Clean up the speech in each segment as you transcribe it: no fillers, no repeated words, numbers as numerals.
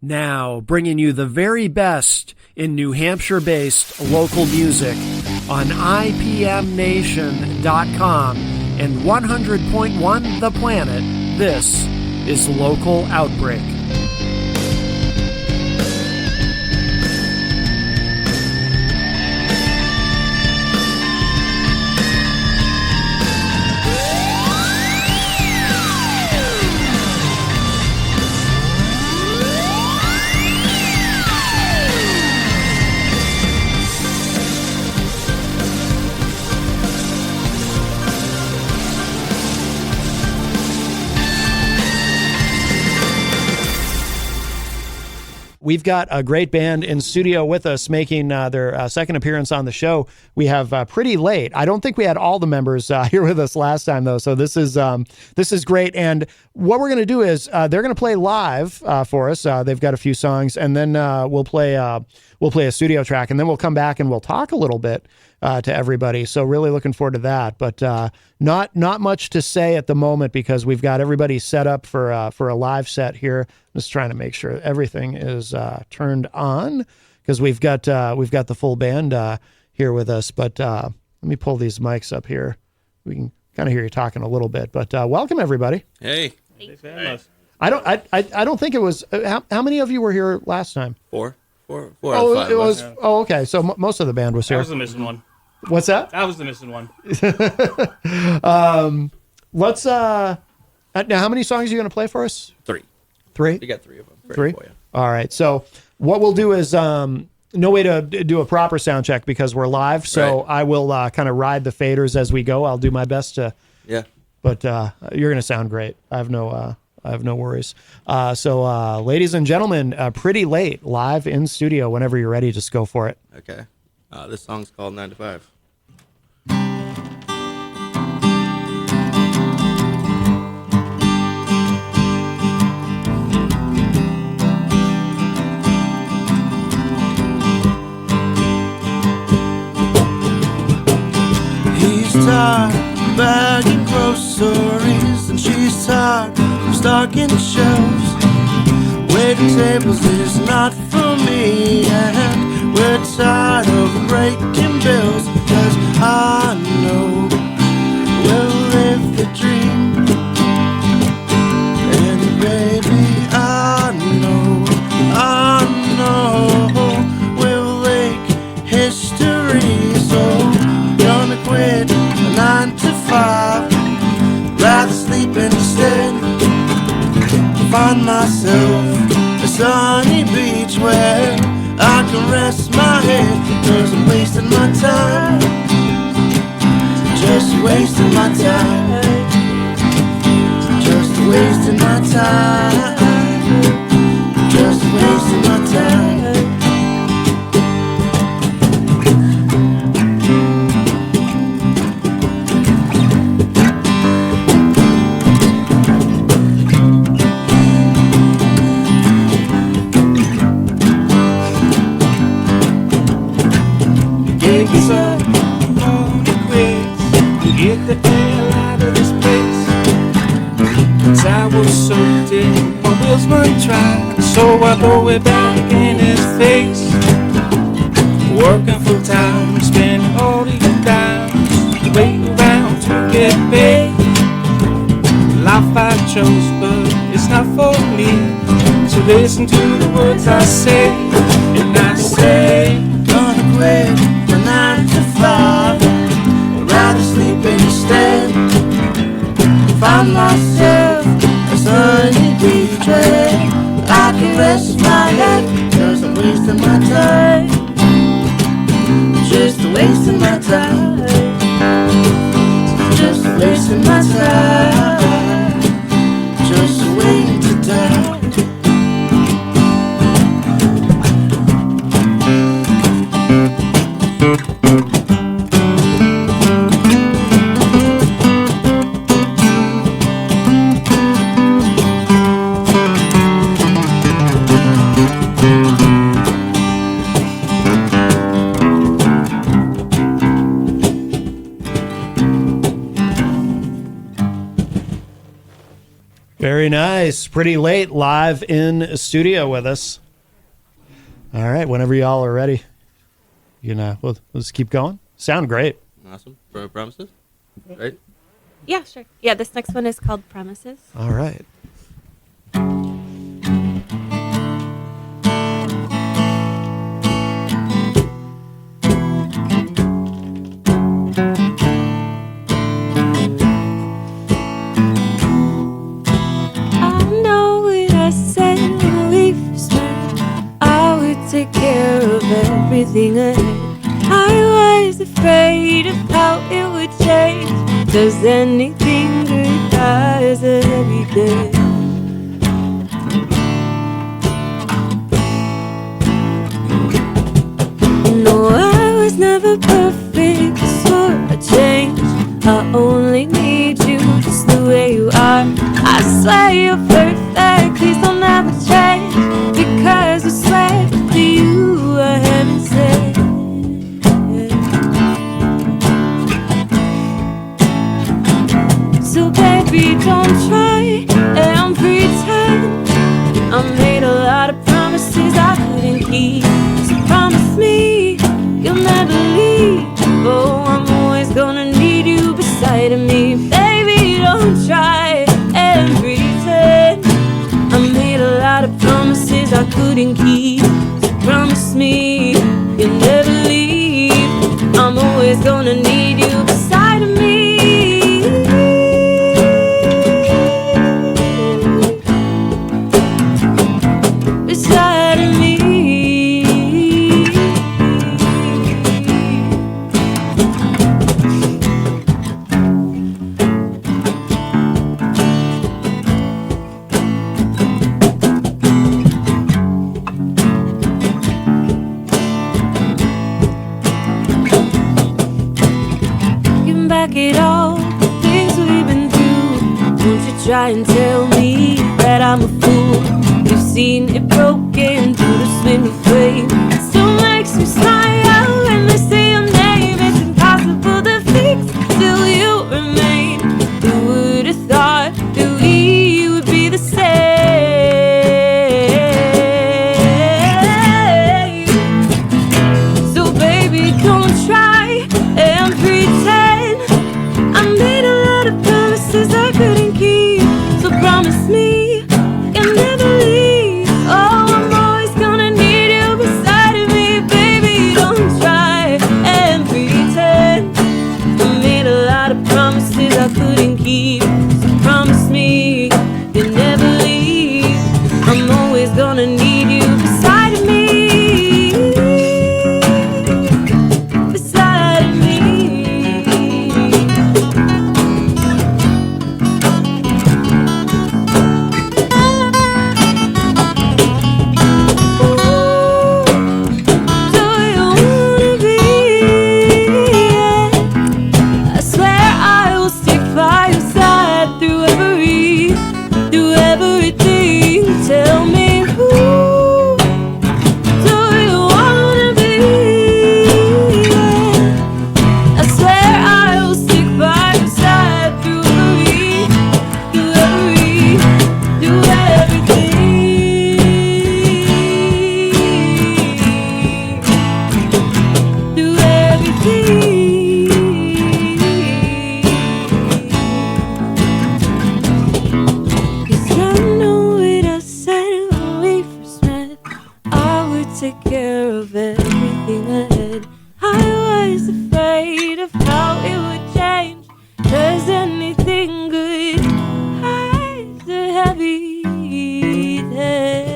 Now, bringing you the very best in New Hampshire-based local music on IPMNation.com and 100.1 The Planet, this is Local Outbreak. We've got a great band in studio with us making their second appearance on the show. We have Pretty Late. I don't think we had all the members here with us last time, though, so this is great. And what we're going to do is they're going to play live for us. They've got a few songs, and then we'll play a studio track, and then we'll come back and we'll talk a little bit to everybody. So really looking forward to that. But not much to say at the moment because we've got everybody set up for a live set here. Just trying to make sure everything is turned on because we've got the full band here with us. But let me pull these mics up here. We can kind of hear you talking a little bit. But welcome everybody. Hey. Hey. I don't think it was. How many of you were here last time? Four Oh, out of five. it was. Oh, okay. So most of the band was here. I was the missing one. What's that? I was the missing one. Let's. Now, how many songs are you going to play for us? Three. Three? We got three of them. Three? For you. All right. So what we'll do is no way to do a proper sound check because we're live. So Right. I will kind of ride the faders as we go. I'll do my best to. Yeah. But you're going to sound great. I have no worries. So ladies and gentlemen, Pretty Late live in studio. Whenever you're ready, just go for it. Okay. This song's called 9 to 5. He's tired of bagging groceries and she's tired of stocking the shelves. Waiting tables is not for me and we're tired of breaking bills because I know we'll live the dream. And baby, I know we'll make history. So gonna quit a 9 to 5, rather sleep instead. Find myself a sunny beach where I can rest my head, cause I'm wasting my time, just wasting my time, just wasting my time, just wasting my time. Get the hell out of this place. 'Cause I was so dead, my wheels weren't trying, so I throw it back in his face. Working full time, spending all the dimes, waiting around to get paid. Life I chose, but it's not for me. So listen to the words I say, and I say, Gonna quit my 9 to 5, rather sleep instead. Find myself a sunny beach where I can rest my head, cause I'm wasting my time, just wasting my time, just wasting my time, just waiting to die. Very nice. Pretty late, live in studio with us. All right, whenever y'all are ready, we'll just keep going. Sound great. Awesome. Promises? Right? Yeah, sure. Yeah, this next one is called Promises. All right. Take care of everything ahead. I was afraid of how it would change. Does anything good rise a heavy day? No, I was never perfect, so I changed. I only need you just the way you are. I swear you're perfect, please don't ever change. Because I swear to you I haven't said. So baby, don't try and pretend. I made a lot of promises I couldn't keep. So promise me you'll never leave. Oh, I'm always gonna need you beside of me. Baby, don't try and pretend. I made a lot of promises I couldn't keep. So promise me you'll never leave. I'm always gonna need you beside of me. Beside of me. Back it all, the things we've been through. Won't you try and tell me that I'm a fool? You've seen it broken through the spindle frame. It still makes me smile when they say your name. It's impossible to fix, still you remain. Who would have thought that we would be the same? So baby, don't try and pretend. I made a lot of promises I couldn't keep. So promise me you'll never leave. Oh, I'm always gonna need you beside of me. Baby, don't try and pretend. I made a lot of promises I couldn't keep. So promise me you'll never leave. I'm always gonna need you beside of me. Beside of me. Tell me who do you wanna be? I swear I will stick by your side through every, do everything, do everything. 'Cause I know what I said when we first met. I would take care of everything ahead. I was afraid of how it would change. Does anything good has a heavy day?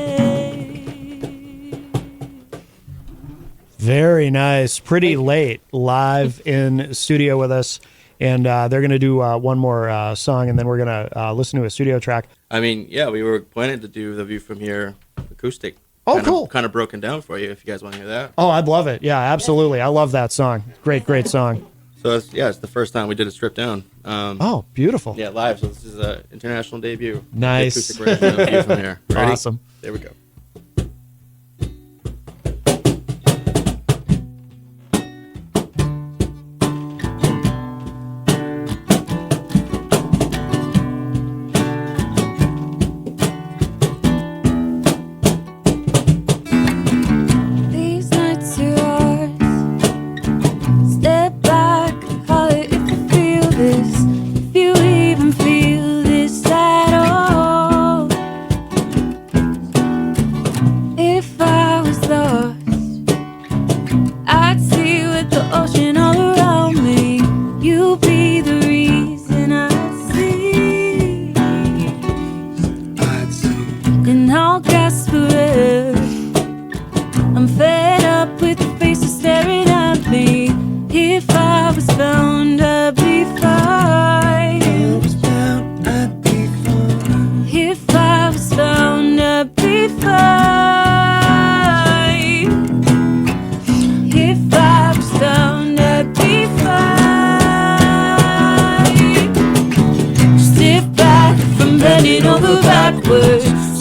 Very nice. Pretty late, live in studio with us. And they're going to do one more song, and then we're going to listen to a studio track. I mean, yeah, we were planning to do the View from Here acoustic. Oh, cool. Kind of broken down for you if you guys want to hear that. Oh, I'd love it. Yeah, absolutely. I love that song. Great song. So, it's the first time we did it stripped down. Oh, beautiful. Yeah, live. So this is an international debut. Nice. The acoustic version of View from Here. Ready? Awesome. There we go.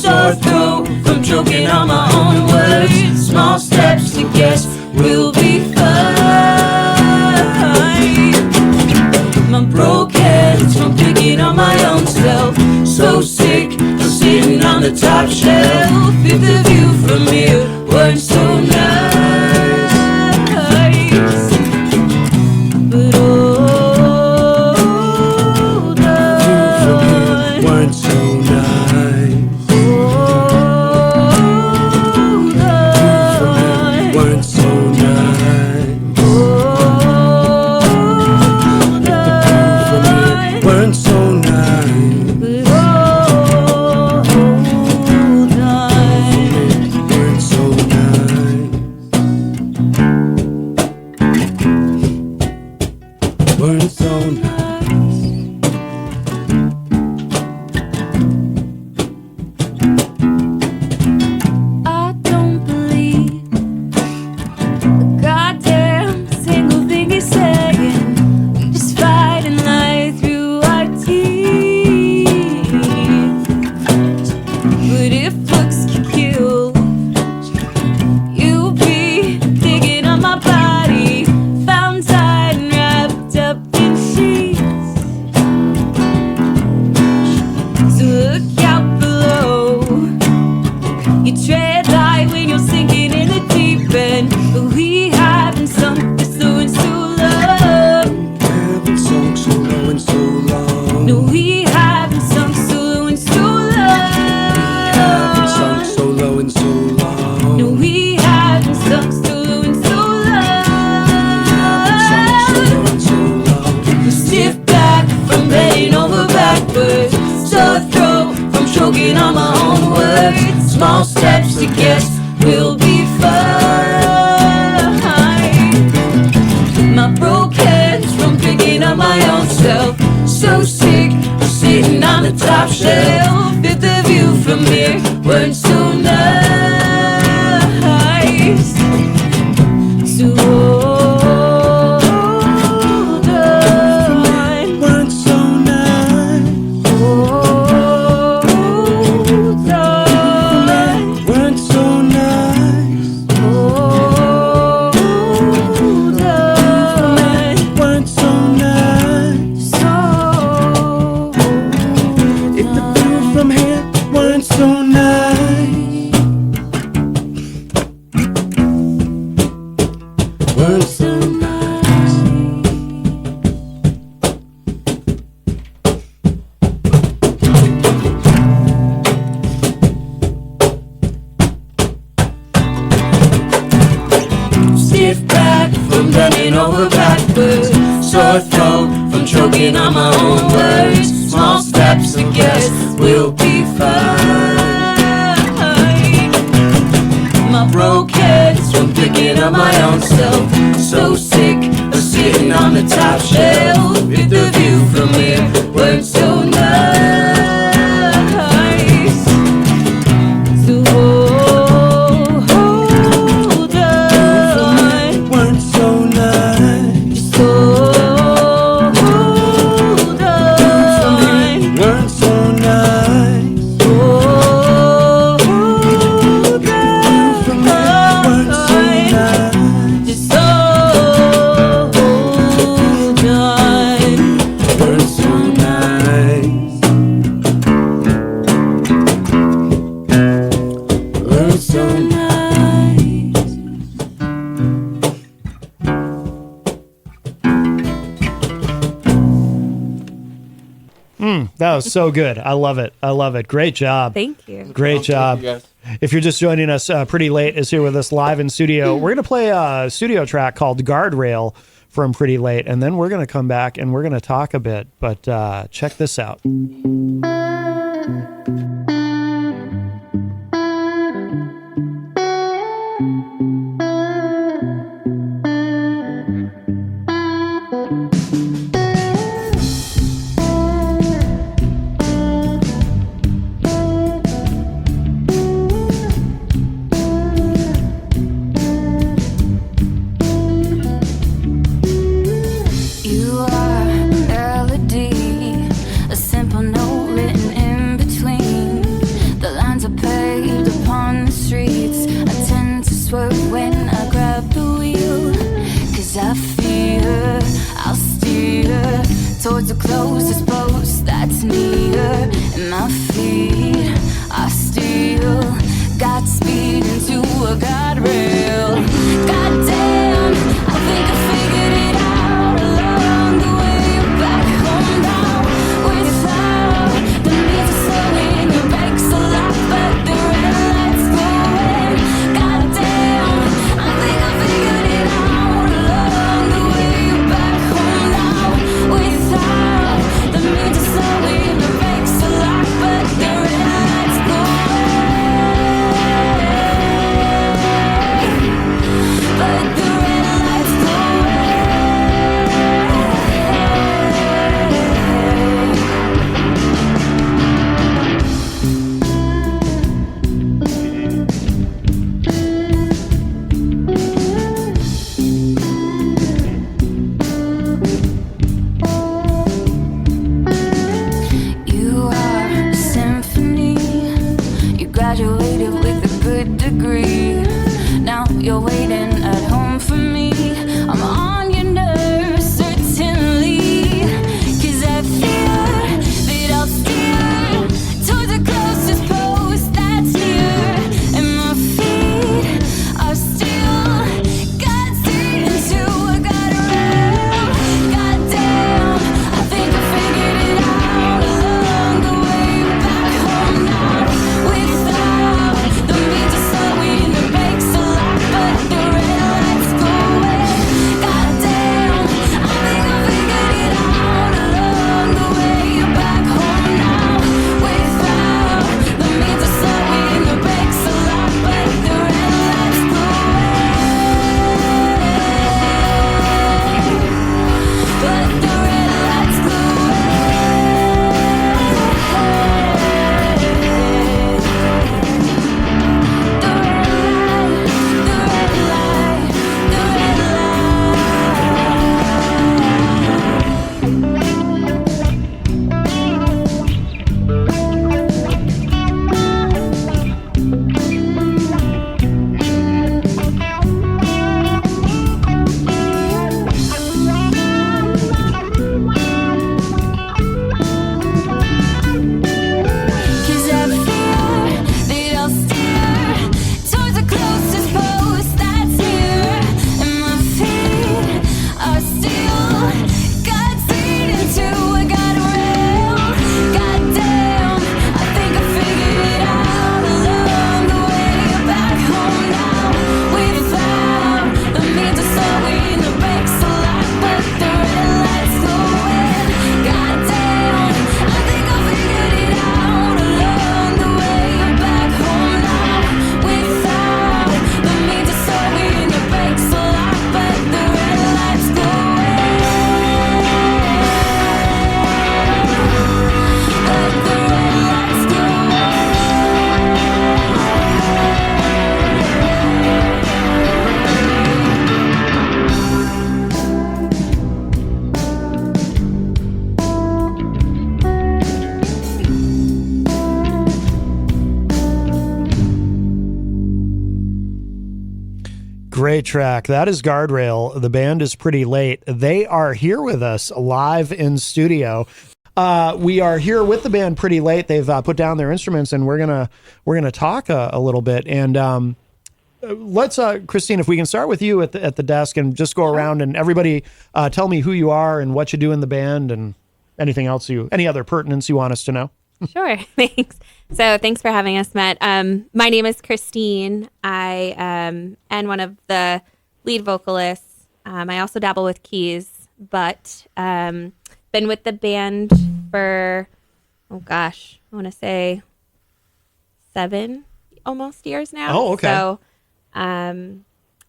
sore throat from choking on my own words. Small steps to guess we'll be fine. My broke head's from picking on my own self. So sick of sitting on the top shelf. If the view from here weren't so nice, but hold on, weren't so nice. Hold on, Weren't so nice. hold on, Weren't so nice. but hold on. Weren't so nice. Weren't so nice. I don't believe a goddamn single thing he's saying. Just fighting life through our teeth. But if looks could kill, you'll be digging on my body, found tied and wrapped up in sheets. So look out below. You tread light when you're sinking in the deep end. But we haven't sunk this low in so long. Haven't sunk so low in so long. No, we haven't sunk so low in so Haven't sunk long. so low in so long. No, we haven't sunk so low in so Haven't sunk so long. low in so long. Stiff back from bending over backwards. Sore throat from choking on my own words. Small steps to guess we'll be fine. My broke head's from picking up my own self. So sick of sitting on the top shelf. If the view from here weren't so nice, so hold on. Weren't so nice. Hold on. Weren't so nice. Hold on. Weren't so nice. So If the view from here weren't so nice. Weren't so nice. stiff back from bending over backwards. Sore throat from choking on my own words. Small steps to guess we'll be fine. My broke head's from picking up my own self. So sick of sitting on the top shelf. If the view from here weren't so nice, so hold on. Weren't so nice. So hold on. Weren't so nice. Hold Weren't so on. nice. Just hold on. Weren't so nice. Weren't so nice. That was so good. I love it. I love it. Great job. Thank you. Great job. Thank you guys. If you're just joining us, Pretty Late is here with us live in studio. We're going to play a studio track called Guardrail from Pretty Late, and then we're going to come back and we're going to talk a bit. But check this out. You are a melody, a simple note written in swerve when I grab the wheel. 'Cause I fear I'll steer towards the closest post that's near. And my feet are still got speed into a guardrail. Goddamn, I think I figured it out along the way back home now. Without the need to slow in the brakes a lot, but the red lights going. Goddamn, I think I figured it out along the way back home now. Without the need to slow in the brakes a lot, but the red lights going. But the red lights going. You are a symphony. You graduated with a good degree. Now you're waiting at home for me. I'm on your nerves, certainly. 'Cause I fear that I'll steer towards the closest post that's near. And my feet are still got straight into a guardrail. Goddamn, I think I figured it out along the way back home now. Without the need to slow in the brakes a lot, but the red lights going. Goddamn, I think I figured it out along the way back home now. Without the need to slow in the brakes a lot, but the red lights going. But the red lights Cause I fear that I'll steer towards the closest post that's near. And my feet are still got straight into a guardrail. Goddamn, I think I figured it out along the way back home now. Without the need to slow in the brakes a lot, but the red lights going. Goddamn, I think I figured it out along the way back home now. Without the need to slow in the brakes a lot, but the red lights going. But the red lights Great track. That is Guardrail. The band is Pretty Late. They are here with us live in studio. We are here with the band Pretty Late. They've put down their instruments, and we're gonna talk a little bit. And let's, Christine, if we can start with you at the desk and just go around and everybody tell me who you are and what you do in the band and anything else any other pertinence you want us to know. Sure. Thanks. So thanks for having us, Matt. My name is Christine. I am one of the lead vocalists. I also dabble with keys, but been with the band for, I want to say 7 almost years now. Oh, okay. So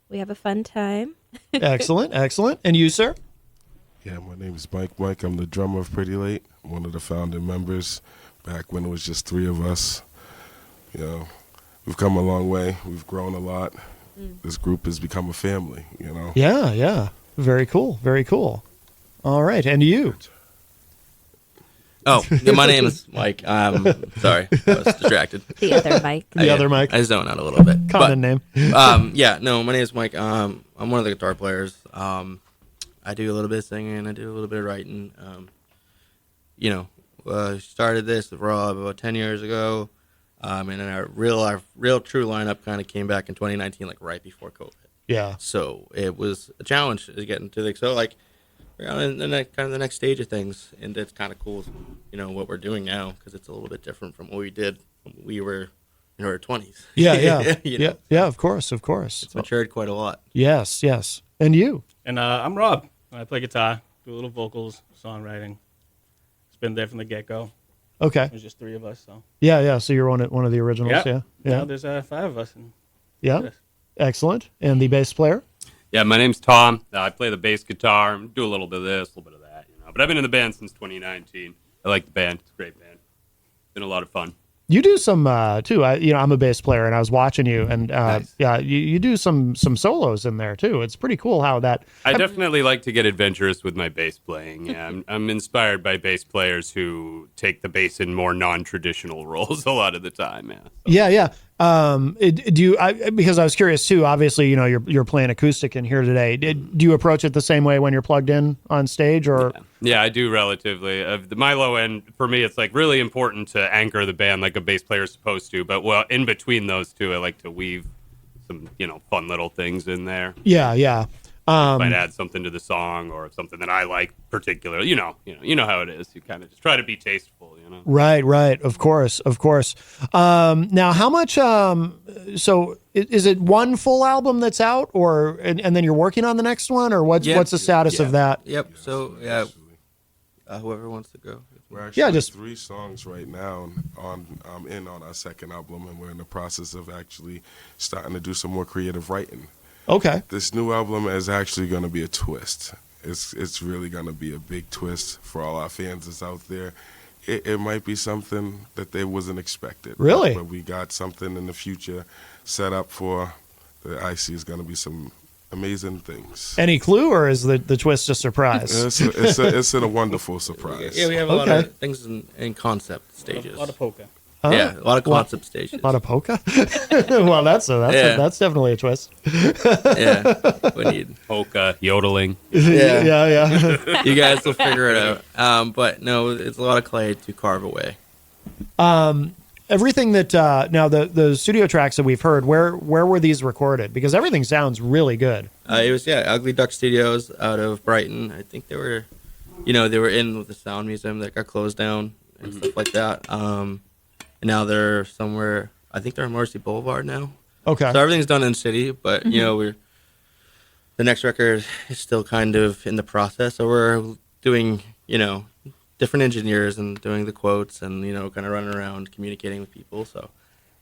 we have a fun time. Excellent. And you, sir? Yeah, my name is Mike. I'm the drummer of Pretty Late, one of the founding members back when it was just 3 of us. You know, we've come a long way. We've grown a lot. This group has become a family, you know? Yeah. Very cool. All right. And you? Oh, yeah, my name is Mike. Sorry, I was distracted. The other Mike. The other Mike. I zoned out a little bit. Common name. Yeah, no, my name is Mike. I'm one of the guitar players. I do a little bit of singing. I do a little bit of writing. Started this about 10 years ago, and then our real true lineup kind of came back in 2019, like right before COVID. Yeah. So it was a challenge to get into we're on the next stage of things, and it's kind of cool, what we're doing now because it's a little bit different from what we did when we were in our 20s. Yeah. You know? Yeah. Of course. It's matured quite a lot. Yes. And you? And I'm Rob. I play guitar, do a little vocals, songwriting. It's been there from the get-go. Okay. There's just 3 of us, so. Yeah. So you're one of the originals. Yeah. Now there's 5 of us. And Yeah. Excellent. And the bass player? Yeah, my name's Tom. I play the bass guitar, do a little bit of this, a little bit of that, But I've been in the band since 2019. I like the band. It's a great band. Been a lot of fun. You do some too. I'm a bass player, and I was watching you, and Nice. yeah, you do some solos in there too. It's pretty cool how that. I definitely like to get adventurous with my bass playing. Yeah, I'm inspired by bass players who take the bass in more non-traditional roles a lot of the time. Yeah. Yeah. Because I was curious too. Obviously, you're playing acoustic in here today. Do you approach it the same way when you're plugged in on stage, or? Yeah, I do relatively. My low end, for me, it's like really important to anchor the band like a bass player is supposed to. But in between those two, I like to weave some, fun little things in there. Yeah. Might add something to the song or something that I like particularly. You know how it is. You kind of just try to be tasteful. Right. Of course. Now, how much? So, is it one full album that's out, or and then you're working on the next one, or what's the status of that? Yep. So yeah, whoever wants to go. We're actually just 3 songs right now on our second album, and we're in the process of actually starting to do some more creative writing. Okay. This new album is actually going to be a twist. It's really going to be a big twist for all our fans that's out there. It might be something that they wasn't expected. Really? But we got something in the future set up for that I see is going to be some amazing things. Any clue, or is the twist a surprise? It's a wonderful surprise. Yeah, we have a lot of things in concept stages. a lot of polka. Yeah, a lot of concept stages. A lot of polka. Well, that's definitely a twist. Yeah, we need Polka, yodeling. Yeah. you guys will figure it out. But no, it's a lot of clay to carve away. Everything that now the studio tracks that we've heard, where were these recorded? Because everything sounds really good. It was Ugly Duck Studios out of Brighton. I think they were in with the Sound Museum that got closed down and stuff like that. And now they're somewhere. I think they're on Marcy Boulevard now. Okay. So everything's done in the city, but the next record is still kind of in the process. So we're doing different engineers and doing the quotes and kind of running around communicating with people. So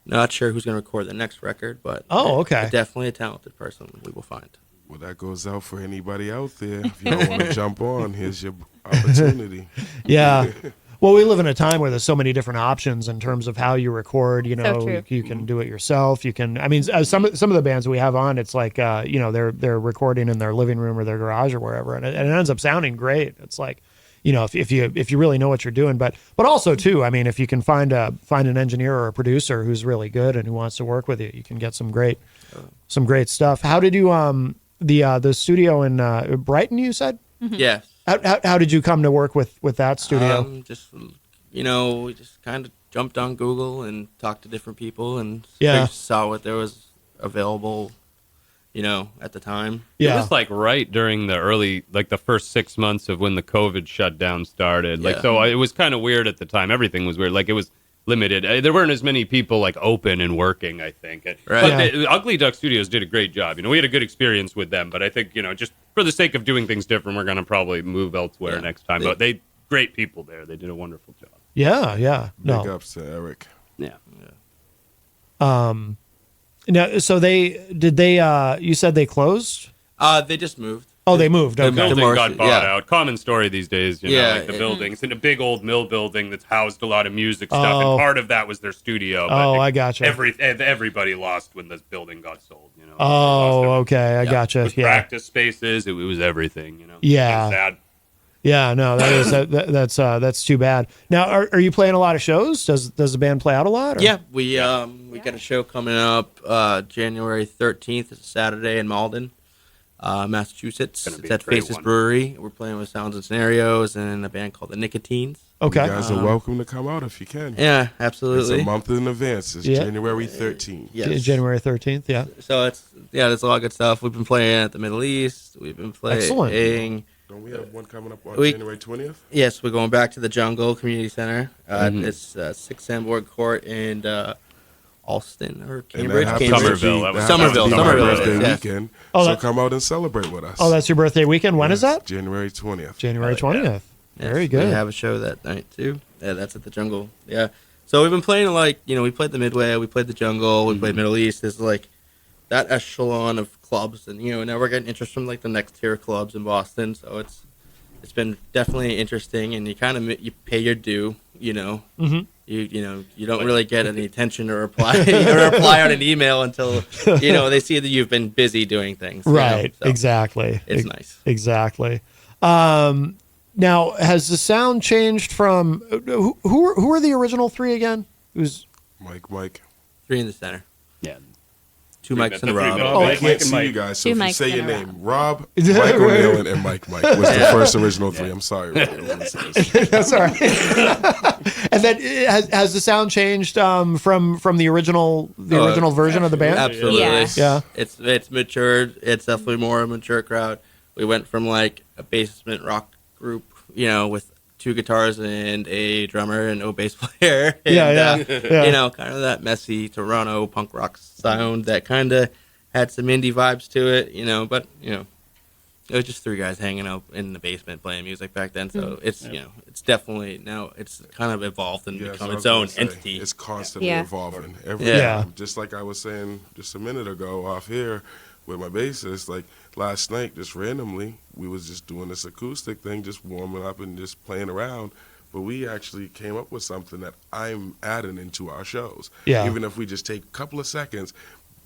not sure who's going to record the next record, but okay. Definitely a talented person we will find. Well, that goes out for anybody out there. If you don't want to jump on, here's your opportunity. Yeah. Well, we live in a time where there's so many different options in terms of how you record. So true. You can do it yourself. You can. I mean, some of the bands we have on, it's like they're recording in their living room or their garage or wherever, and it ends up sounding great. It's like, if you really know what you're doing, but also too, I mean, if you can find an engineer or a producer who's really good and who wants to work with you, you can get some great stuff. How did you the studio in Brighton? You said. Yes. How did you come to work with that studio? We just kind of jumped on Google and talked to different people and saw what there was available, at the time. Yeah. It was like right during the first 6 months of when the COVID shutdown started. So it was kind of weird at the time. Everything was weird. Like it was limited. There weren't as many people open and working, I think. Right. But Ugly Duck Studios did a great job. We had a good experience with them, but I think, just for the sake of doing things different, we're going to probably move elsewhere next time. But great people there. They did a wonderful job. Yeah. Big ups to Eric. Yeah. Now, so you said they closed? They just moved. Oh, they moved. The Okay. building Marcy, got bought out. Common story these days, the it- buildings. In a big old mill building that's housed a lot of music stuff, Oh. and part of that was their studio. But Oh, I gotcha. Everybody lost when the building got sold, Oh, okay. I gotcha. It was Yeah. practice spaces. It was everything, Yeah. Sad. Yeah, no, that's too bad. Now, are you playing a lot of shows? Does the band play out a lot? Or? Yeah, we got a show coming up January 13th. It's a Saturday in Malden, Massachusetts. Gonna be It's a at great Faces one. Brewery. We're playing with Sounds and Scenarios and a band called the Nicotines. Okay. You guys are welcome to come out if you can. Yeah, It's absolutely. a month in advance. It's Yeah. January 13th. Yes. January 13th. Yeah. So there's a lot of good stuff. We've been playing at the Middle East. We've been playing. Excellent. Don't we have one coming up on We- January 20th? Yes, we're going back to the Jungle Community Center. Mm-hmm. It's 6 Sandboard Court in Alston or And Cambridge. that happens Cambridge. to be- Somerville, that was that happens to be my Somerville, birthday yes. weekend. Oh, So that- come out and celebrate with us. Oh, that's your birthday weekend. When is that? January 20th. January 20th. Yes, Very good. We have a show that night too. Yeah, that's at the Jungle. Yeah. So we've been playing we played the Midway, we played the Jungle, we played Middle East. There's like that echelon of clubs, and now we're getting interest from like the next tier clubs in Boston. So it's been definitely interesting, and you pay your due. Mm-hmm. You don't really get any attention or reply on an email until they see that you've been busy doing things. Right. So Exactly. It's nice. Exactly. Now, has the sound changed from who are the original three again? Who's Mike. 3 in the center. Yeah. 2 mics and the Rob. three I Mike can't and see Mike. you guys, so Two if you mics say and your a name, Rob. Rob, Mike O'Neill, and Mike was the first original three. I'm sorry. That's all right. And then has the sound changed from the original version of the band? Absolutely. Yeah. It's matured. It's definitely more a mature crowd. We went from like a basement rock group, with 2 guitars and a drummer and no bass player. And, Yeah. Kind of that messy Toronto punk rock sound that kind of had some indie vibes to it, but, it was just 3 guys hanging out in the basement playing music back then. So it's, it's definitely now it's kind of evolved and Yeah, become so I its was own gonna say, entity. It's constantly Yeah. evolving. Every Yeah. time. Just like I was saying just a minute ago off here with my bassist, like last night, just randomly, we was just doing this acoustic thing, just warming up and just playing around. But we actually came up with something that I'm adding into our shows. Yeah. Even if we just take a couple of seconds,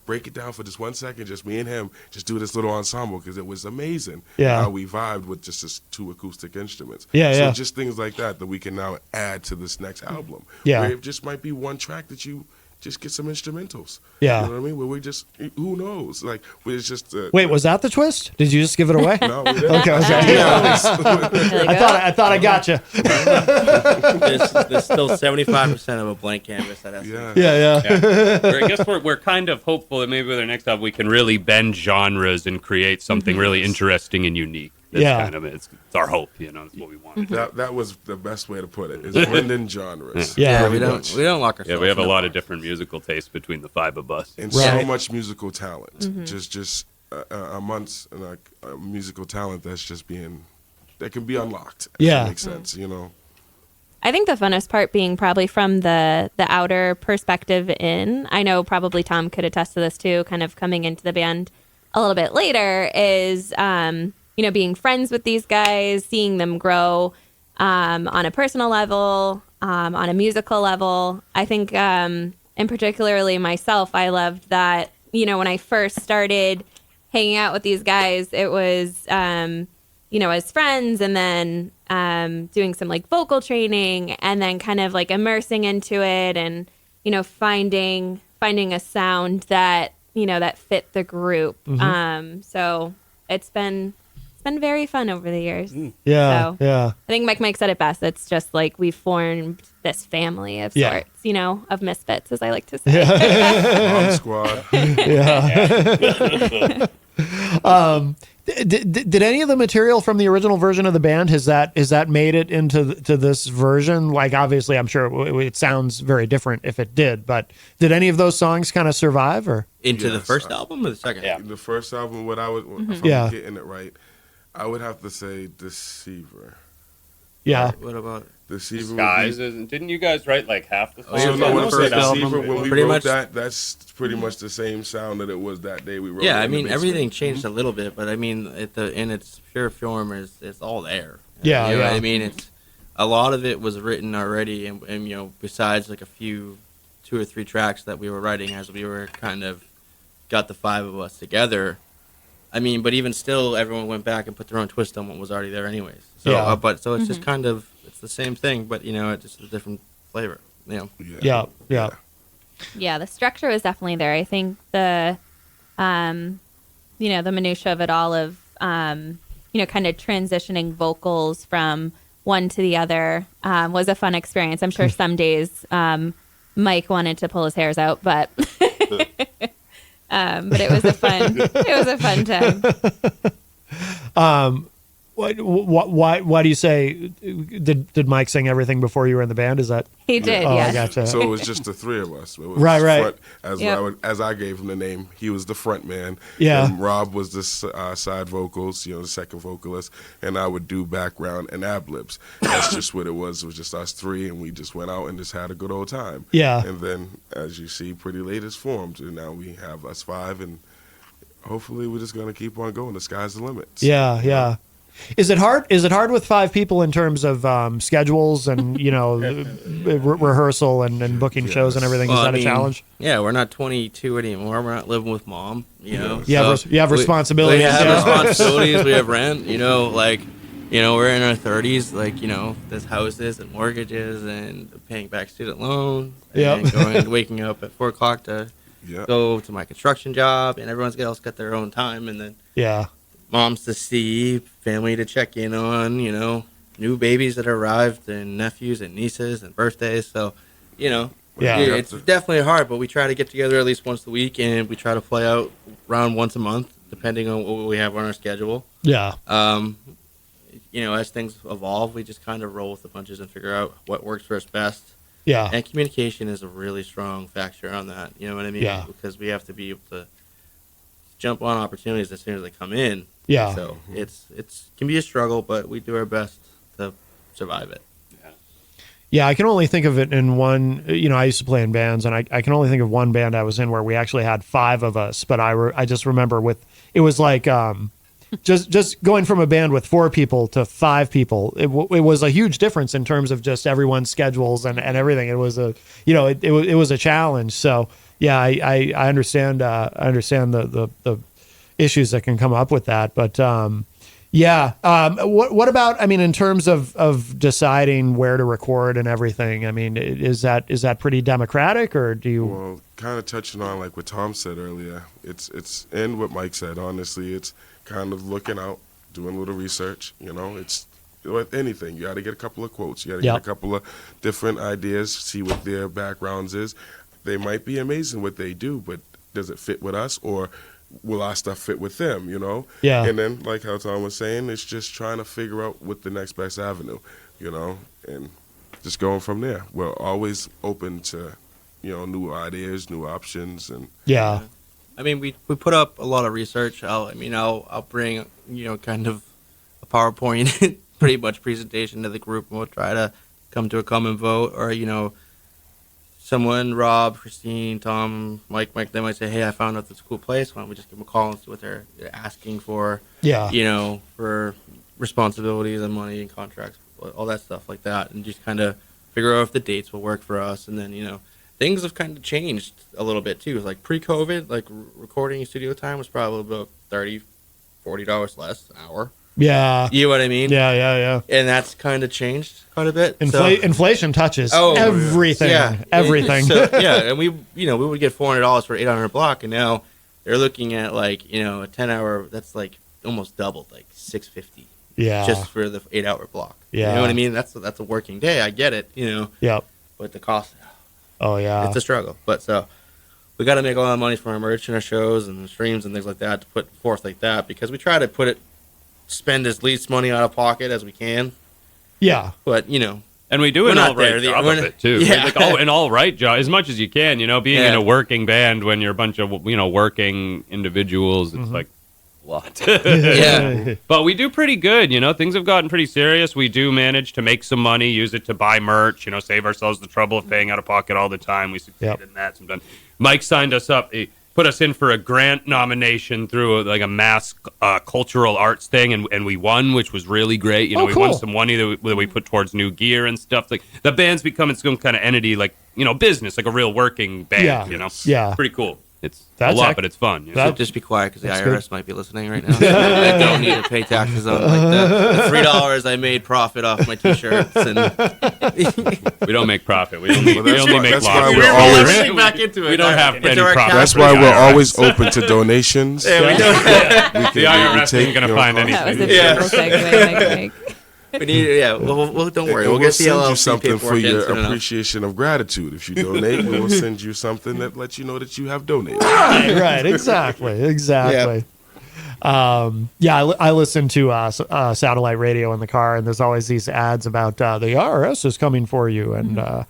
break it down for just 1 second, just me and him, just do this little ensemble, because it was amazing Yeah. how we vibed with just this 2 acoustic instruments. Yeah, so yeah. just things like that we can now add to this next album. Yeah. Where it just might be one track that you just get some instrumentals. Yeah. You know what I mean? Where we just, who knows? Like, it's just... Wait, was that the twist? Did you just give it away? No, we didn't. Okay. There you I thought I got you. There's still 75% of a blank canvas that has to Yeah. Yeah. I guess we're kind of hopeful that maybe with our next album we can really bend genres and create something really interesting and unique. That's Yeah. kind of it's our hope, That's what we want. That was the best way to put it, is blending genres. Yeah. Really we don't much. lock ourselves. Yeah, we have a in lot box. of different musical tastes between the 5 of us. And Right. so much musical talent. Just amongst like musical talent that can be unlocked. If Yeah. that makes sense, I think the funnest part being probably from the outer perspective in. I know probably Tom could attest to this too, kind of coming into the band a little bit later, is being friends with these guys, seeing them grow on a personal level, on a musical level. I think, and particularly myself, I loved that, when I first started hanging out with these guys, it was, as friends, and then doing some like vocal training, and then kind of like immersing into it, and finding a sound that that fit the group. So it's been very fun over the years. Yeah. So, Yeah. I think Mike said it best. It's just like we formed this family of Yeah. sorts, of misfits, as I like to say. Bomb Squad. Did any of the material from the original version of the band has that made it into this version? Like, obviously, I'm sure it sounds very different if it did, but did any of those songs kind of survive? Or Into the Yes, first album or the second? Yeah. The first album, if Yeah. I'm getting it right, I would have to say Deceiver. yeah, What about? Deceiver. Guys, didn't you guys write like half the songs? yeah, So no, on when the the first first album, Deceiver, when we pretty wrote much- that, that's pretty much the same sound that it was that day we wrote Yeah, it I in the mean basement. everything changed a little bit, but I mean in its pure form it's all there. Yeah, You know what yeah. I mean, it's a lot of it was written already, and besides like a few 2 or 3 tracks that we were writing as we were kind of got the 5 of us together, I mean, but even still, everyone went back and put their own twist on what was already there, anyways. So, Yeah. so it's just kind of it's the same thing, but it's just a different flavor. Yeah. Yeah, the structure was definitely there. I think the, the minutia of it all of, kind of transitioning vocals from one to the other was a fun experience. I'm sure some days Mike wanted to pull his hairs out, but but it was a fun time. Why do you say did Mike sing everything before you were in the band? Is that He did, Oh, yes. I gotcha. So it was just the three of us. It was Right. Front, as Yep. as I gave him the name, he was the front man. Yeah. And Rob was the side vocals, the second vocalist, and I would do background and ad libs. That's just what it was. It was just us three, and we just went out and just had a good old time. Yeah. And then, as you see, Pretty Late is formed, and now we have us five, and hopefully we're just gonna keep on going. The sky's the limit. Yeah. Is it hard? Is it hard with 5 people in terms of schedules and rehearsal and booking shows and everything? Well, Is that a challenge? Yeah, we're not 22 anymore. We're not living with mom. You have responsibilities. We have Yeah. responsibilities. We have rent. We're in our 30s. There's houses and mortgages and paying back student loans. Yep. And waking up at 4 o'clock to Yeah. go to my construction job, and everyone's else got their own time, and then Yeah. moms to see, family to check in on, new babies that arrived, and nephews and nieces and birthdays. So, Yeah. it's definitely hard, but we try to get together at least once a week, and we try to play out around once a month, depending on what we have on our schedule. Yeah. As things evolve, we just kind of roll with the punches and figure out what works for us best. Yeah. And communication is a really strong factor on that. You know what I mean? Yeah. Because we have to be able to jump on opportunities as soon as they come in. Yeah. So it's can be a struggle, but we do our best to survive it. Yeah, I can only think of it in one. I used to play in bands, and I can only think of one band I was in where we actually had 5 of us. But I just remember it was like just going from a band with 4 people to 5 people. It was a huge difference in terms of just everyone's schedules and everything. It was it was a challenge. So yeah, I understand. I understand the issues that can come up with that, but. What about, in terms of deciding where to record and everything? Is that pretty democratic, or do you? Well, kind of touching on like what Tom said earlier, it's and what Mike said. Honestly, it's kind of looking out, doing a little research. It's with anything. You got to get a couple of quotes. You got to get a couple of different ideas. See what their backgrounds is. They might be amazing what they do, but does it fit with us, or will our stuff fit with them, Yeah. And then, like how Tom was saying, it's just trying to figure out what the next best avenue, and just going from there. We're always open to, new ideas, new options, and Yeah. We put up a lot of research. I'll bring, kind of a PowerPoint pretty much presentation to the group, and we'll try to come to a common vote, or, someone, Rob, Christine, Tom, Mike, they might say, hey, I found out this cool place. Why don't we just give them a call and see what they're asking for, Yeah. for responsibilities and money and contracts, all that stuff like that, and just kind of figure out if the dates will work for us. And then, things have kind of changed a little bit too. Like pre-COVID, recording studio time was probably about $30, $40 less an hour. Yeah. You know what I mean? Yeah. And that's kind of changed quite a bit. Inflation touches everything. Yeah. Everything. And we would get $400 for 800 block, and now they're looking at a 10-hour. That's almost doubled, $650. Yeah. Just for the 8-hour block. Yeah. You know what I mean? That's a working day. I get it. Yep. But the cost. Oh yeah. It's a struggle. But so we got to make a lot of money from our merch and our shows and the streams and things like that to put forth like that, because we try to spend as least money out of pocket as we can. Yeah. But, and we do an all right job of it too. Yeah. An all right job, as much as you can. Being in a working band when you're a bunch of working individuals, it's like a lot. Yeah. But we do pretty good. Things have gotten pretty serious. We do manage to make some money, use it to buy merch. Save ourselves the trouble of paying out of pocket all the time. We succeed in that sometimes. Mike signed us up. Put us in for a grant nomination through a mass cultural arts thing, and we won, which was really great. We cool. won some money that we put towards new gear and stuff. The band's become its own kind of entity, business, like a real working band. Yeah. Yeah. Pretty cool. it's That's a lot, ac- but it's fun. You know? that- Just be quiet because the That's IRS might be listening right now. I don't need to pay taxes on like the $3 I made profit off my T-shirts. And We don't make profit. We only, Well, make that's why losses. we're always everything back into it. We don't have Into any our profit. That's cash why flow. we're always open to donations. Yeah, we don't. The IRS ain't going to find anything. That was a Yeah. beautiful segue, Mike. We need, well, don't worry. And We'll get the send you LLC something paperwork for in your soon enough. appreciation of gratitude. If you donate, we will send you something that lets you know that you have donated. Right, exactly. I listen to satellite radio in the car, and there's always these ads about the IRS is coming for you, and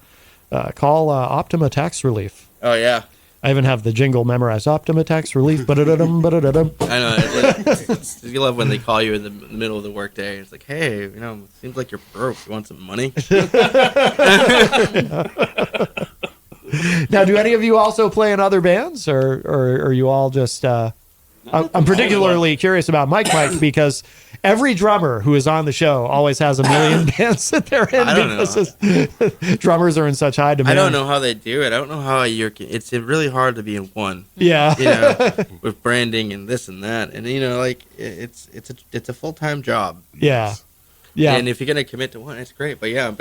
call Optima Tax Relief. Oh yeah, I even have the jingle memorized. Optima Tax Relief. Ba-da-da-dum, ba-da-da-dum. I know. You love when they call you in the middle of the workday. It's like, hey, it seems like you're broke. You want some money? Now, do any of you also play in other bands, or are you all just? I'm particularly curious about Mike because every drummer who is on the show always has a million bands that they're in I don't know. because drummers are in such high demand. I don't know how they do it. I don't know how it's really hard to be in one. Yeah. With branding and this and that, and it's a full-time job. Yeah. And if you're gonna commit to one, it's great. But I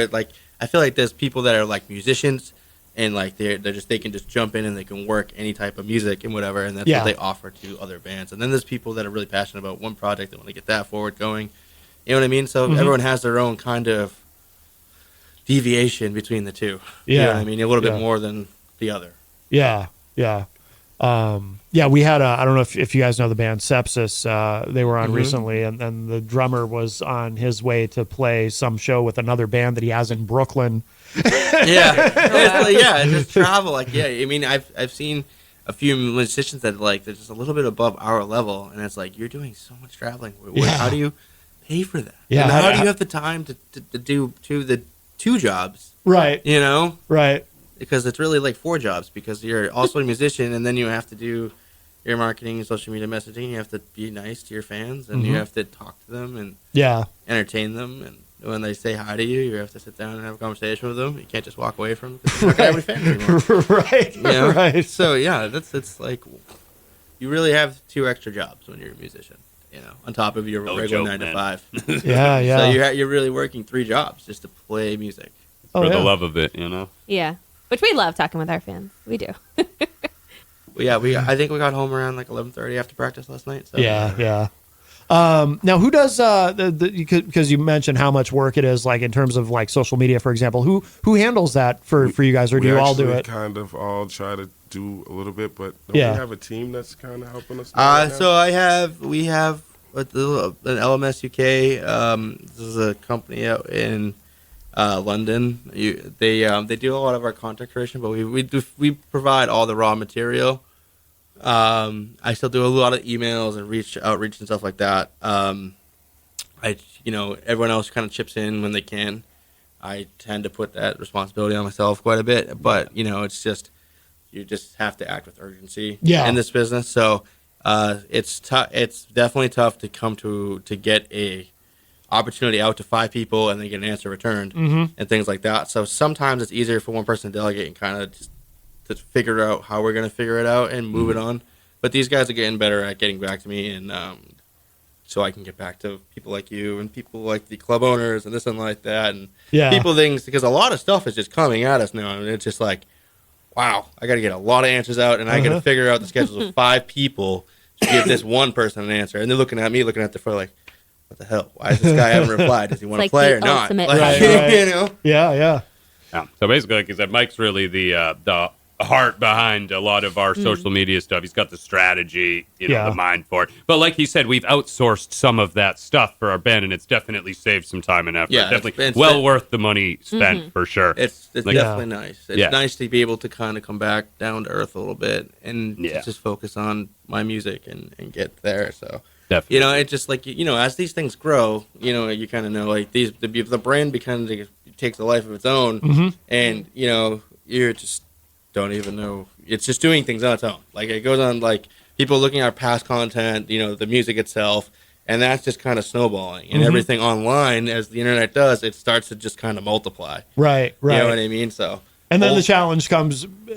feel like there's people that are like musicians, and like they can just jump in and they can work any type of music and whatever, and that's what they offer to other bands. And then there's people that are really passionate about one project that want to get that forward going. You know what I mean? So everyone has their own kind of deviation between the two. You know what I mean? A little bit more than the other. Yeah. We had I don't know if you guys know the band Sepsis. They were on recently, and the drummer was on his way to play some show with another band that he has in Brooklyn. Just travel. I've seen a few musicians that they're just a little bit above our level, and it's like, you're doing so much traveling. How do you pay for that? Yeah, and how do you have the time to do the two jobs? Right. Right. Because it's really like 4 jobs, because you're also a musician, and then you have to do your marketing and social media messaging. You have to be nice to your fans, and you have to talk to them and entertain them. And when they say hi to you, you have to sit down and have a conversation with them. You can't just walk away from them because you're not going to have any fans anymore. Right. So it's like you really have 2 extra jobs when you're a musician. On top of your regular 9 to 5. Yeah. So you're really working 3 jobs just to play music. For the love of it, Yeah. Which we love talking with our fans. We do. I think we got home around like 11:30 after practice last night. So. Yeah. Now, who does because you mentioned how much work it is, like in terms of like social media, for example. Who handles that for you guys, or do you all do it? Kind of all try to do a little bit, but don't we have a team that's kind of helping us? So we have an LMS UK. This is a company out in London. They do a lot of our content creation, but we provide all the raw material. I still do a lot of emails and outreach and stuff like that. Everyone else kind of chips in when they can. I tend to put that responsibility on myself quite a bit, but it's just, you just have to act with urgency in this business. So it's definitely tough to come to get a opportunity out to 5 people and then get an answer returned and things like that. So sometimes it's easier for one person to delegate and kind of just to figure out how we're going to figure it out and move it on. But these guys are getting better at getting back to me, and so I can get back to people like you and people like the club owners and this and like that, and things, because a lot of stuff is just coming at us now, and it's just like, wow, I got to get a lot of answers out, and I got to figure out the schedules of 5 people to give this one person an answer, and they're looking at me, looking at the phone like, what the hell? Why is this guy haven't replied? Does he want to play or not? Right. Yeah. So basically, like you said, Mike's really the heart behind a lot of our social media stuff. He's got the strategy, the mind for it. But like he said, we've outsourced some of that stuff for our band, and it's definitely saved some time and effort. Yeah, definitely well worth the money spent for sure. It's definitely nice. It's nice to be able to kind of come back down to earth a little bit and just focus on my music and get there. So definitely, it's just like as these things grow, you kind of know like the brand becomes takes a life of its own, and you're just don't even know. It's just doing things on its own. Like it goes on, like people looking at our past content, the music itself, and that's just kind of snowballing. And everything online, as the internet does, it starts to just kind of multiply. Right. You know what I mean? So And then the challenge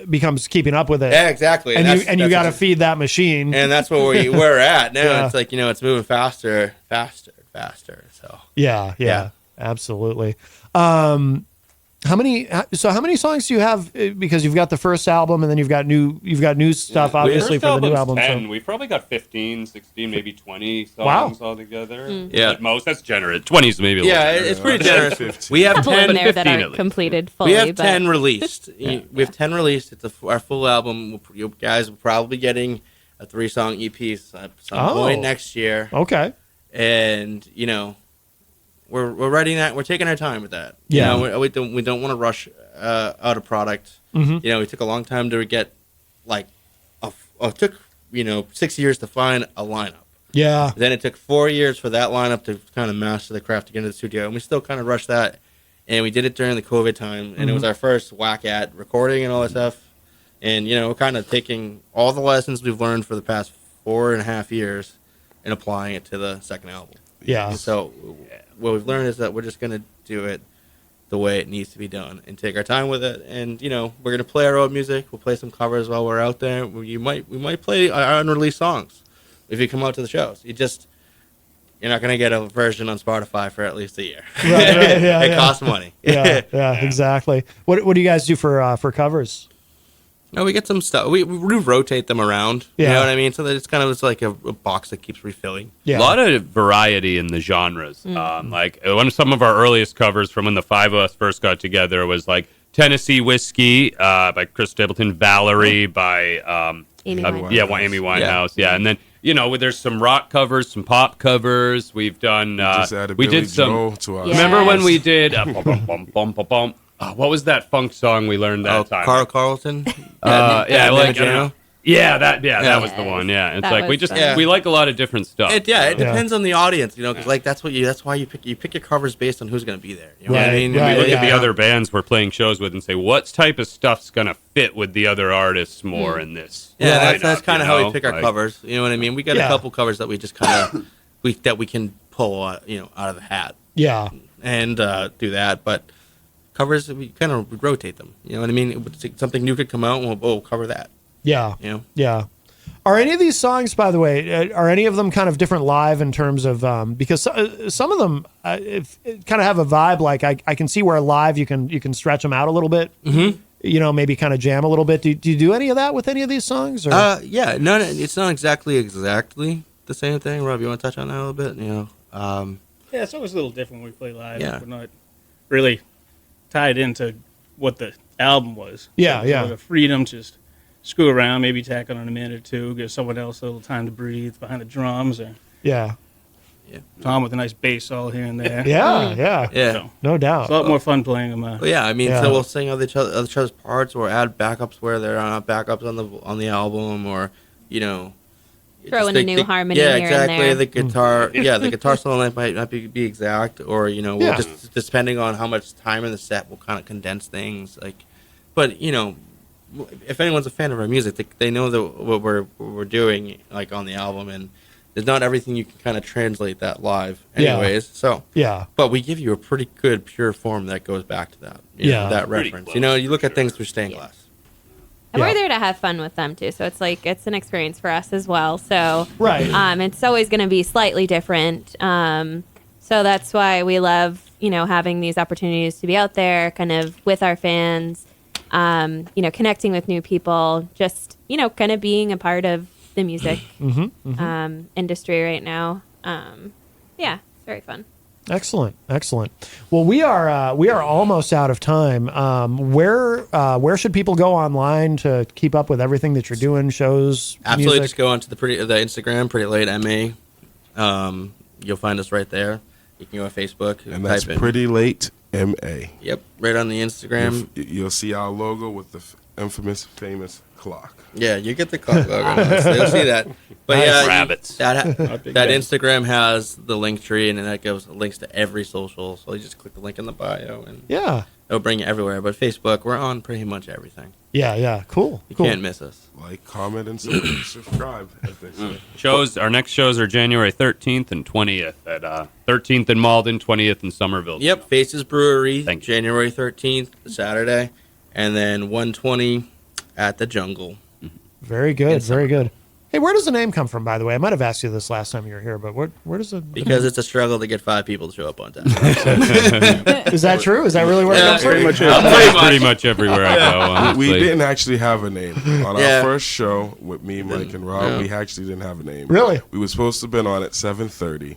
becomes keeping up with it. Yeah, exactly. And that's you got to what- feed that machine. And that's where we're at now. Yeah. It's like, it's moving faster. So Yeah, absolutely. How many songs do you have? Because you've got the first album, and then you've got new stuff, obviously, First for the new album's album. 10. We've probably got 15, 16, maybe 20 Wow. songs altogether. Yeah. At most, that's generous. 20 is maybe a little yeah, generous. it's pretty generous. We have couple in 10. there that 15 aren't at least. completed fully. We have but 10 released. We have 10 released. It's our full album. You guys will probably be getting a 3-song EP at some point next year. Okay. And we're writing that. We're taking our time with that. Yeah. We don't want to rush out a product. Mm-hmm. We took a long time to get it took 6 years to find a lineup. Yeah. Then it took 4 years for that lineup to kind of master the craft to get into the studio, and we still kind of rushed that. And we did it during the COVID time, and it was our first whack at recording and all that stuff. And we're kind of taking all the lessons we've learned for the past 4.5 years and applying it to the second album. Yeah. And so what we've learned is that we're just going to do it the way it needs to be done and take our time with it. And we're going to play our own music. We'll play some covers while we're out there. We might play our unreleased songs if you come out to the shows. You're not going to get a version on Spotify for at least a year. Right, yeah, It costs money. yeah, exactly. What do you guys do for covers? No, we get some stuff. We rotate them around. You Yeah. know what I mean? So that it's like a box that keeps refilling. Yeah. A lot of variety in the genres. Like one of some of our earliest covers from when the five of us first got together was like Tennessee Whiskey by Chris Stapleton, Valerie by Amy Amy Winehouse. Yeah, and then there's some rock covers, some pop covers. We've done. Just added we Billy did some. Joel to our Yeah. Remember when we did? What was that funk song we learned that time? Carl Carlton. That was the Yes. one. Yeah, it's That like we was just fun. we like a lot of different stuff. It depends on the audience, because that's why you pick your covers based on who's going to be there. You know what I Right, mean? right, We look at the yeah. other bands we're playing shows with and say, what type of stuff's gonna fit with the other artists more in this? Yeah, that's lineup, kind of you how know? we pick our Like, covers. You know what I mean? We got Yeah. a couple covers that we just kind of that we can pull out of the hat Yeah. and do that. But covers, we kind of rotate them. You know what I mean? Something new could come out, and we'll cover that. Yeah. You know? Yeah. Are any of these songs, by the way, are any of them kind of different live in terms of because some of them kind of have a vibe like I can see where live you can stretch them out a little bit. Mm-hmm. Maybe kind of jam a little bit. Do you do any of that with any of these songs? Or? Yeah, no, it's not exactly the same thing. Rob, you want to touch on that a little bit? Yeah, it's always a little different when we play live. Yeah. We're not really tied into what the album was. Yeah, So yeah. The freedom to just screw around, maybe tack on a minute or two, give someone else a little time to breathe behind the drums, or Yeah. Tom with a nice bass solo here and there. Yeah. Yeah. Yeah. So, No doubt. it's a lot more fun playing them. Well, yeah, I mean, Yeah. so we'll sing other each other's parts, or add backups where there are not backups on the album, or Throw in a new harmony Yeah, here and exactly. there. The guitar, the guitar solo might not be exact, or we'll Yeah. just depending on how much time in the set, we'll kind of condense things. But if anyone's a fan of our music, they know that what we're doing like on the album, and there's not everything you can kind of translate that live, Yeah. anyways. So. Yeah. But we give you a pretty good pure form that goes back to that. That Pretty reference. close. You look at things through stained glass. And Yeah. we're there to have fun with them too. So it's an experience for us as well. So Right. it's always going to be slightly different. So that's why we love, having these opportunities to be out there kind of with our fans, connecting with new people, just, kind of being a part of the music industry right now. It's very fun. Excellent. Well, we are almost out of time. Where should people go online to keep up with everything that you're doing? Shows, Absolutely, music? just go onto the Instagram, Pretty Late MA. You'll find us right there. You can go on Facebook And that's type in. Pretty Late MA. Yep, right on the Instagram. You'll see our logo with the infamous, famous clock. Yeah, you get the clock logo. You'll see that. But yeah, Rabbits. that big that fan. Instagram has the link tree, and then that gives links to every social. So you just click the link in the bio, and Yeah. it'll bring you everywhere. But Facebook, we're on pretty much everything. Yeah. Cool. You cool. can't miss us. Like, comment, and subscribe, as they say. Our next shows are January 13th and 20th at 13th in Malden, 20th in Somerville. Yep, Faces Brewery, Thank you. January 13th, Saturday. and then 120 at the Jungle. Very good. Very good. Hey, where does the name come from, by the way? I might have asked you this last time you were here, but where does it... Because it's a struggle to get 5 people to show up on time. Is that true? Is that really where it comes from? Pretty much Pretty much everywhere I go, honestly. We didn't actually have a name. On Yeah. our first show with me, Mike, and Rob, we actually didn't have a name. Really? We were supposed to have been on at 7:30.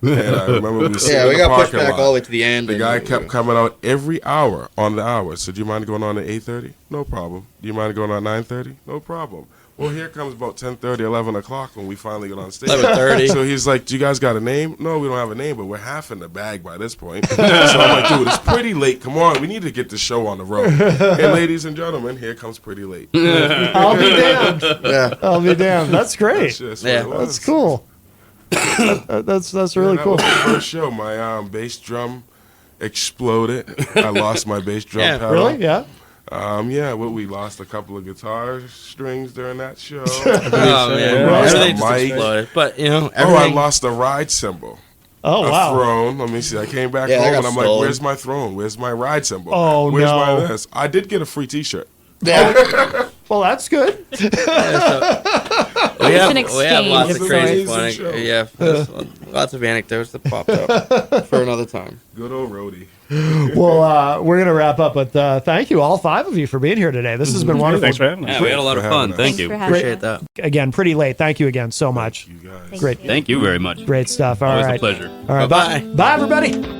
And I remember we were sitting Yeah, in we the got pushed parking back lot. all the way to the end. The and- guy kept coming out every hour on the hour. So, do you mind going on at 8:30? No problem. Do you mind going on 9:30? No problem. Well, here comes about 10:30, 11 o'clock when we finally get on stage. 11:30. So he's like, do you guys got a name? No, we don't have a name, but we're half in the bag by this point. So I'm like, dude, it's pretty late. Come on, we need to get the show on the road. And ladies and gentlemen, here comes Pretty Late. I'll be damned. Yeah. I'll be damned. That's great. That's just what Yeah. it was. That's cool. That's really that cool. was the first show. My bass drum exploded. I lost my bass drum Yeah. pedal. Really? Yeah. We lost a couple of guitar strings during that show. Oh, man. Lost Everything a just mic. exploded. But, you know, I everything... lost a ride cymbal. Oh, A wow. throne. Let me see. I came back Yeah, that home got and I'm like, stolen. where's my throne? Where's my ride cymbal? Oh, Where's no. my this? I did get a free T-shirt. Yeah. Well, that's good. We have an lots of exchange. crazy It's an amazing show. funny. Yeah, there's lots of anecdotes that popped up for another time. Good old roadie. Well, we're going to wrap up, but thank you, all 5 of you, for being here today. This has been wonderful. Thanks for having us. Yeah, we had a lot of for fun. having us. Thank Thanks you. for having Appreciate us. that. Again, Pretty Late. Thank you again so much. You guys. Great. Thank you very much. Great stuff. All Always right. a pleasure. All right. Bye-bye. Bye, everybody.